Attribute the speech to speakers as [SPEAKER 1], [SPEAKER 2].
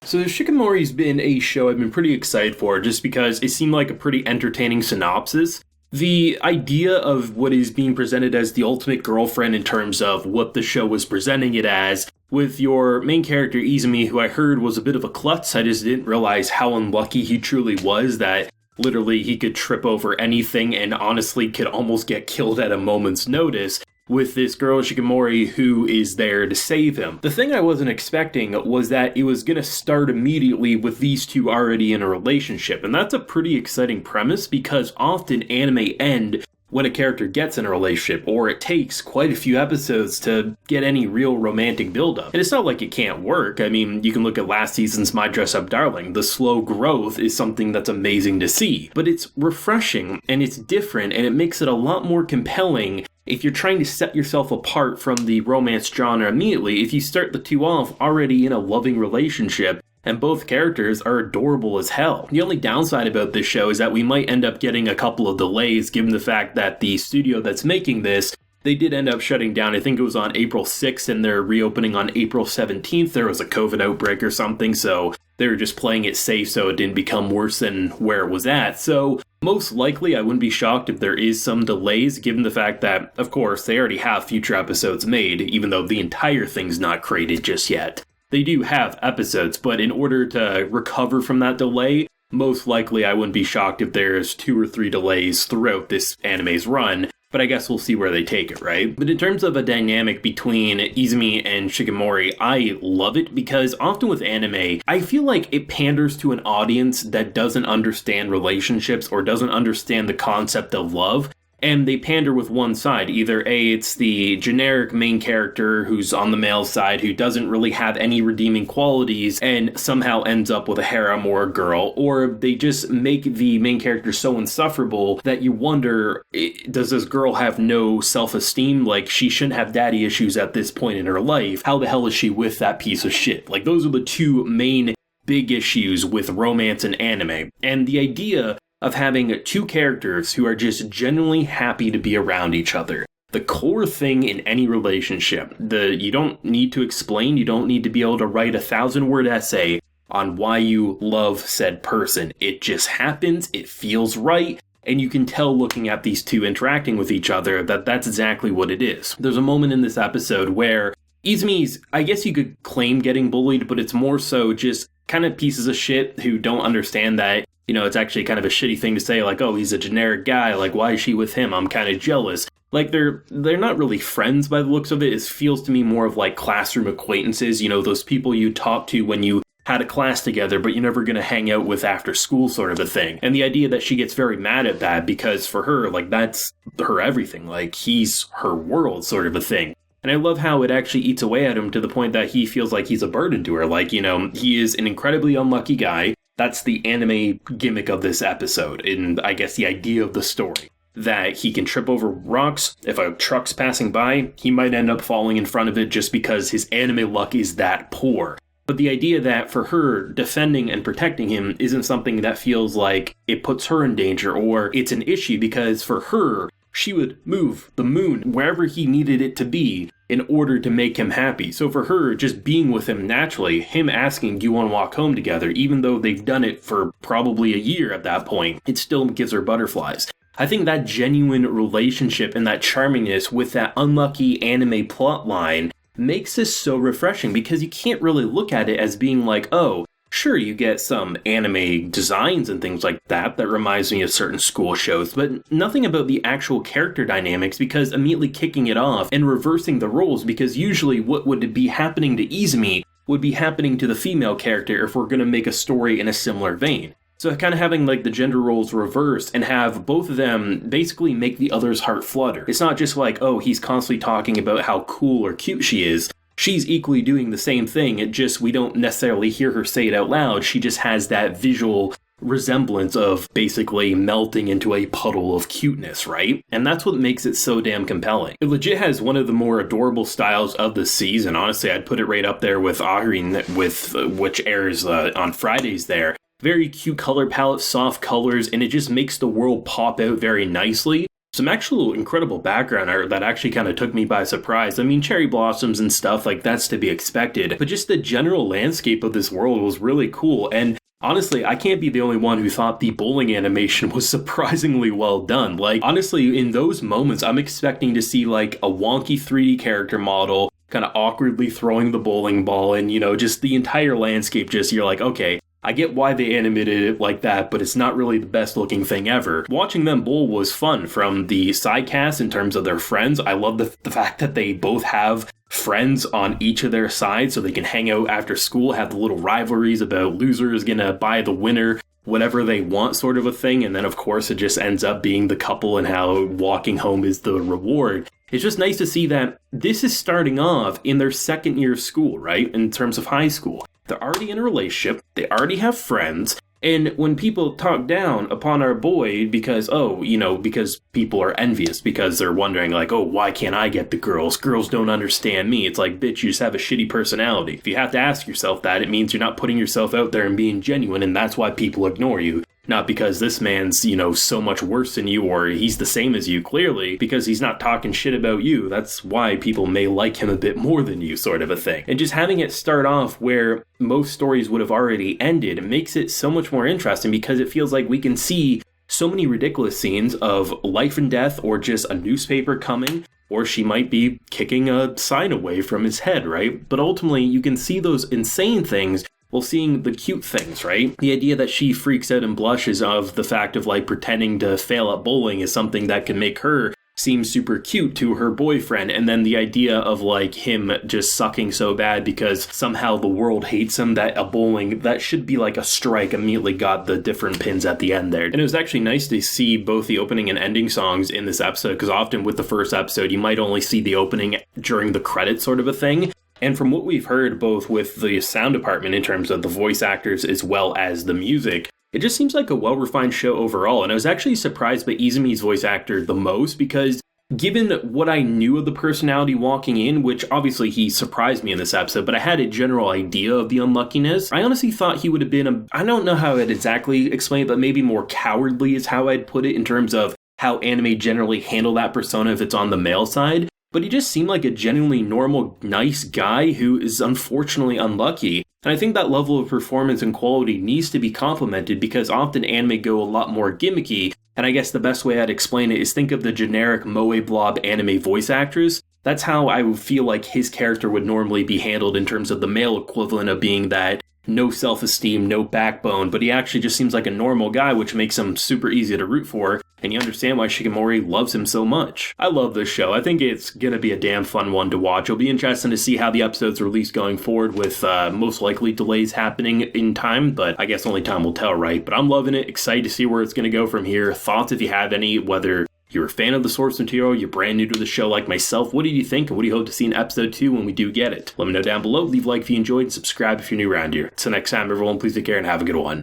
[SPEAKER 1] So Shikimori's been a show I've been pretty excited for just because it seemed like a pretty entertaining synopsis. The idea of what is being presented as the ultimate girlfriend in terms of what the show was presenting it as, with your main character Izumi, who I heard was a bit of a klutz. I just didn't realize how unlucky he truly was that literally he could trip over anything and honestly could almost get killed at a moment's notice, with this girl Shikimori who is there to save him. The thing I wasn't expecting was that it was going to start immediately with these two already in a relationship, and that's a pretty exciting premise because often anime end when a character gets in a relationship, or it takes quite a few episodes to get any real romantic buildup. And it's not like it can't work. I mean, you can look at last season's My Dress Up Darling. The slow growth is something that's amazing to see, but it's refreshing and it's different and it makes it a lot more compelling if you're trying to set yourself apart from the romance genre immediately. If you start the two off already in a loving relationship, and both characters are adorable as hell. The only downside about this show is that we might end up getting a couple of delays given the fact that the studio that's making this, they did end up shutting down. I think it was on April 6th and they're reopening on April 17th. There was a COVID outbreak or something, so they were just playing it safe so it didn't become worse than where it was at. So most likely I wouldn't be shocked if there is some delays given the fact that, of course, they already have future episodes made, even though the entire thing's not created just yet. They do have episodes, but in order to recover from that delay, most likely I wouldn't be shocked if there's 2 or 3 delays throughout this anime's run, but I guess we'll see where they take it, right? But in terms of a dynamic between Izumi and Shikimori, I love it because often with anime, I feel like it panders to an audience that doesn't understand relationships or doesn't understand the concept of love. And they pander with one side. Either A, it's the generic main character who's on the male side who doesn't really have any redeeming qualities and somehow ends up with a harem or a girl, or they just make the main character so insufferable that you wonder, does this girl have no self-esteem? Like, she shouldn't have daddy issues at this point in her life. How the hell is she with that piece of shit? Like, those are the two main big issues with romance and anime. And the idea of having two characters who are just genuinely happy to be around each other. The core thing in any relationship, you don't need to explain, you don't need to be able to write a 1,000-word essay on why you love said person. It just happens, it feels right, and you can tell looking at these two interacting with each other that that's exactly what it is. There's a moment in this episode where Izumi's, I guess you could claim getting bullied, but it's more so just kind of pieces of shit who don't understand that, you know, it's actually kind of a shitty thing to say, like, oh, he's a generic guy, like, why is she with him? I'm kind of jealous. Like, they're not really friends by the looks of it. It feels to me more of like classroom acquaintances, you know, those people you talk to when you had a class together, but you're never going to hang out with after school sort of a thing. And the idea that she gets very mad at that because for her, like, that's her everything. Like, he's her world sort of a thing. And I love how it actually eats away at him to the point that he feels like he's a burden to her. Like, you know, he is an incredibly unlucky guy. That's the anime gimmick of this episode, and I guess the idea of the story. That he can trip over rocks. If a truck's passing by, he might end up falling in front of it just because his anime luck is that poor. But the idea that for her, defending and protecting him isn't something that feels like it puts her in danger or it's an issue, because for her, she would move the moon wherever he needed it to be in order to make him happy. So for her, just being with him naturally, him asking, do you want to walk home together, even though they've done it for probably a year at that point, it still gives her butterflies. I think that genuine relationship and that charmingness with that unlucky anime plotline makes this so refreshing, because you can't really look at it as being like, oh, sure, you get some anime designs and things like that reminds me of certain school shows, but nothing about the actual character dynamics, because immediately kicking it off and reversing the roles, because usually what would be happening to Izumi would be happening to the female character if we're going to make a story in a similar vein. So kind of having like the gender roles reversed and have both of them basically make the other's heart flutter. It's not just like, oh, he's constantly talking about how cool or cute she is. She's equally doing the same thing, it just, we don't necessarily hear her say it out loud, she just has that visual resemblance of basically melting into a puddle of cuteness, right? And that's what makes it so damn compelling. It legit has one of the more adorable styles of the season. Honestly, I'd put it right up there with Ahirin, which airs on Fridays there. Very cute color palette, soft colors, and it just makes the world pop out very nicely. some actual incredible background art that actually kind of took me by surprise. I mean, cherry blossoms and stuff, like, that's to be expected, but just the general landscape of this world was really cool. And honestly, I can't be the only one who thought the bowling animation was surprisingly well done. Like, honestly, in those moments, I'm expecting to see, like, a wonky 3D character model kind of awkwardly throwing the bowling ball, and, you know, just the entire landscape, just, you're like, okay, I get why they animated it like that, but it's not really the best looking thing ever. Watching them bowl was fun from the side cast in terms of their friends. I love the fact that they both have friends on each of their sides so they can hang out after school, have the little rivalries about loser is gonna buy the winner whatever they want sort of a thing, and then of course it just ends up being the couple and how walking home is the reward. It's just nice to see that this is starting off in their second year of school, right? In terms of high school. They're already in a relationship, they already have friends, and when people talk down upon our boy because, oh, you know, because people are envious, because they're wondering like, oh, why can't I get the girls? Girls don't understand me. It's like, bitch, you just have a shitty personality. If you have to ask yourself that, it means you're not putting yourself out there and being genuine, and that's why people ignore you. Not because this man's, you know, so much worse than you or he's the same as you, clearly, because he's not talking shit about you. That's why people may like him a bit more than you, sort of a thing. And just having it start off where most stories would have already ended makes it so much more interesting, because it feels like we can see so many ridiculous scenes of life and death, or just a newspaper coming, or she might be kicking a sign away from his head, right? But ultimately, you can see those insane things while seeing the cute things, right? The idea that she freaks out and blushes of the fact of like pretending to fail at bowling is something that can make her seem super cute to her boyfriend. And then the idea of like him just sucking so bad because somehow the world hates him, that a bowling that should be like a strike immediately got the different pins at the end there. And it was actually nice to see both the opening and ending songs in this episode, because often with the first episode, you might only see the opening during the credits sort of a thing. And from what we've heard, both with the sound department in terms of the voice actors as well as the music, it just seems like a well-refined show overall. And I was actually surprised by Izumi's voice actor the most, because given what I knew of the personality walking in, which obviously he surprised me in this episode, but I had a general idea of the unluckiness, I honestly thought he would have been I don't know how I'd exactly explain it, but maybe more cowardly is how I'd put it in terms of how anime generally handle that persona if it's on the male side. But he just seemed like a genuinely normal, nice guy who is unfortunately unlucky. And I think that level of performance and quality needs to be complimented, because often anime go a lot more gimmicky. And I guess the best way I'd explain it is think of the generic moe blob anime voice actors. That's how I would feel like his character would normally be handled in terms of the male equivalent of being that no self-esteem, no backbone, but he actually just seems like a normal guy, which makes him super easy to root for, and you understand why Shikimori loves him so much. I love this show. I think it's gonna be a damn fun one to watch. It'll be interesting to see how the episodes release going forward, with most likely delays happening in time, but I guess only time will tell, right? But I'm loving it, excited to see where it's gonna go from here. Thoughts if you have any, whether you're a fan of the source material, you're brand new to the show like myself, what did you think, and what do you hope to see in episode 2 when we do get it? Let me know down below, leave a like if you enjoyed, and subscribe if you're new around here. Until next time, everyone, please take care and have a good one.